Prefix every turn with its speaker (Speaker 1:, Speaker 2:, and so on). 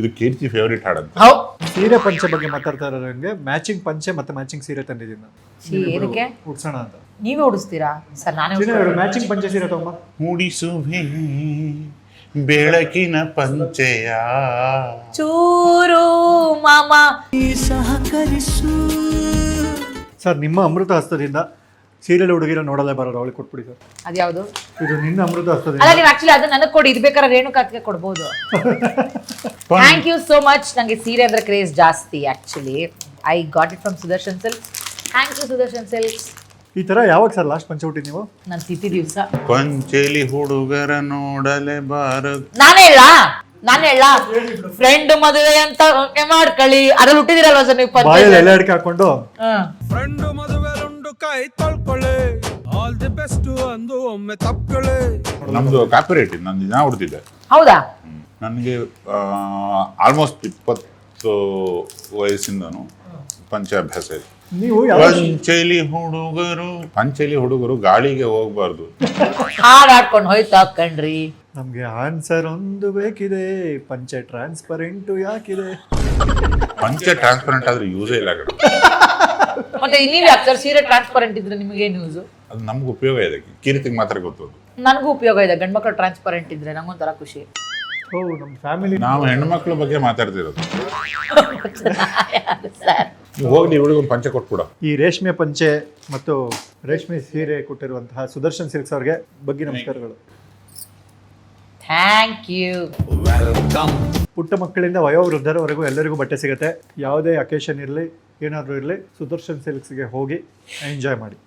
Speaker 1: ಇದು ಕೀರ್ತಿ ಫೇವರಿಟ್ ಹಾಡಂತ.
Speaker 2: ಸೀರೆ ಪಂಚೆ ಬಗ್ಗೆ ಮಾತಾಡ್ತಾ ಇರೋಂಗೆ ಮ್ಯಾಚಿಂಗ್ ಪಂಚೆ ಮತ್ತೆ ಮ್ಯಾಚಿಂಗ್ ಸೀರೆ ತಂದಿದ್ದೀನಿ ನಾನು.
Speaker 3: ಏನಕ್ಕೆ
Speaker 2: ಉಡ್ಸೋಣ ಅಂತ.
Speaker 3: ನೀವೇ ಉಡಿಸ್ತೀರಾ ಸರ್? ನಾನೇ
Speaker 2: ಮ್ಯಾಚಿಂಗ್ ಪಂಚೆ ಸೀರೆ ತಗೊಂಬ.
Speaker 1: ಮೂಡಿಸುವೆ ಬೆಳಕಿನ ಪಂಚೆಯ
Speaker 3: ಚೂರು ಮಾಮ
Speaker 2: ಸರ್ ನಿಮ್ಮ ಅಮೃತ ಹಸ್ತದಿಂದ ಸೀರಿಯಲ್ ಹುಡುಗಿರ ನೋಡಲೇ ಬರೋದು ಅವಳಿಗೆ ಕೊಟ್ಬಿಡಿ ಸರ್.
Speaker 3: ಅದ್ಯಾವುದು?
Speaker 2: ಇದು ನಿನ್ನ ಅಮೃತ ಹಸ್ತದಿಂದ.
Speaker 3: ಅಲ್ಲ, ನೀವು ಆಕ್ಚುಲಿ ಅದು ನನಗೆ ಕೊಡಿ, ಇದು ಬೇಕಾದ್ರೆ ರೇಣುಕಾತ್ಗೆ ಕೊಡ್ಬೋದು. Thank you so much. ನಂಗೆ ಸೀರೆ ಅಂದ್ರೆ ಕ್ರೇಜ್ ಜಾಸ್ತಿ. Actually I got it from Sudarshan Silk. Thank you Sudarshan Silk.
Speaker 2: ಈ ತರ ಯಾವಾಗ ಸರ್ ಲಾಸ್ಟ್ ಪಂಚೆ ಹುಟ್ಟಿ ನೀವು?
Speaker 3: ನಾನು ತಿಥಿ ದಿವಸ.
Speaker 1: ಪಂಚೆಲಿ ಹುಡುಗರ ನೋಡಲೇ ಬಾರದು.
Speaker 3: ನಾನೇ ಹೇಳ ಫ್ರೆಂಡ್ ಮದುವೆ ಅಂತ ಮಾಡ್ಕೊಳ್ಳಿ. ಅದ್ರಲ್ಲಿ ಹುಟ್ಟಿದಿರಲ್ವಾ ಸರ್ ನೀವು?
Speaker 2: ಬಾಯಲ್ಲಿ ಎಲೆ ಅಡಿಕೆ ಹಾಕೊಂಡು
Speaker 4: ಫ್ರೆಂಡ್ ಮದುವೆ ಕೈ ತೊಳ್ಕೊಳ್ಳಿ, ಆಲ್ ದಿ ಬೆಸ್ಟ್ ಅಂದು ಒಮ್ಮೆ ತಪ್ಕೊಳ್ಳಿ.
Speaker 1: ನಮ್ದು ಕಾಪಿರೇಟ್ ನಾನು ದಿನ ಹುಡ್ತಿದ್ದೆ.
Speaker 3: ಹೌದಾ?
Speaker 1: ನನಗೆ ಆಲ್ಮೋಸ್ಟ್ 20 ವಯಸ್ಸಿಂದನು ಪಂಚೆ ಅಭ್ಯಾಸ ಇದೆ.
Speaker 2: ನೀವು
Speaker 1: ಪಂಚೆಲಿ ಹುಡುಗರು ಗಾಳಿಗೆ ಹೋಗ್ಬಾರ್ದು.
Speaker 3: ಹಾಡ್ ಆಡ್ಕೊಂಡು ಹೋಯ್ತಾ ಕಣ್ರಿ.
Speaker 2: ನಮ್ಗೆ ಆನ್ಸರ್ ಒಂದು ಬೇಕಿದೆ, ಪಂಚೆ ಟ್ರಾನ್ಸ್ಪರೆಂಟ್ ಯಾಕಿದೆ?
Speaker 1: ಪಂಚೆ ಟ್ರಾನ್ಸ್ಪರೆಂಟ್ ಆದ್ರೆ ಯೂಸೇ ಇಲ್ಲ ಕಡೆ.
Speaker 3: ಮತ್ತೆ ನೀವ್ ಯಾಕೆ ಸರ್ ಸೀರೆ ಟ್ರಾನ್ಸ್ಪರೆಂಟ್ ಇದ್ರೆ ನಿಮಗೆ ನ್ಯೂಸ್?
Speaker 1: ಅದು ನಮ್ಗೆ ಉಪಯೋಗ ಇದೆ, ಕೀರ್ತಿಗೆ ಮಾತ್ರ ಗೊತ್ತದು.
Speaker 3: ನನಗೂ ಉಪಯೋಗ ಇದೆ. ಗಂಡ್ಮಕ್ಳು ಟ್ರಾನ್ಸ್ಪರೆಂಟ್ ಇದ್ರೆ ನಂಗೊಂಥರ ಖುಷಿ.
Speaker 2: ನಮ್ಮ ಫ್ಯಾಮಿಲಿ.
Speaker 1: ನಾವು ಹೆಣ್ಮಕ್ಳ ಬಗ್ಗೆ ಮಾತಾಡ್ತಿರೋದು. ಹೋಗ್ಲಿ, ಇವಳಿಗೆ ಒಂದು ಪಂಚೆ ಕೊಟ್ಬಿಡ.
Speaker 2: ಈ ರೇಷ್ಮೆ ಪಂಚೆ ಮತ್ತು ರೇಷ್ಮೆ ಸೀರೆ ಕೊಟ್ಟಿರುವಂತಹ ಸುದರ್ಶನ್ ಸಿಲ್ಕ್ಸ್ ಅವ್ರಿಗೆ ಬಗ್ಗೆ ನಮಸ್ಕಾರಗಳು.
Speaker 3: Thank you.
Speaker 2: ಪುಟ್ಟ ಮಕ್ಕಳಿಂದ ವಯೋವೃದ್ಧರವರೆಗೂ ಎಲ್ಲರಿಗೂ ಬಟ್ಟೆ ಸಿಗುತ್ತೆ. ಯಾವುದೇ ಅಕೇಶನ್ ಇರಲಿ, ಏನಾದರೂ ಇರಲಿ, ಸುದರ್ಶನ್ ಸಿಲ್ಕ್ಸ್ಗೆ ಹೋಗಿ ಎಂಜಾಯ್ ಮಾಡಿ.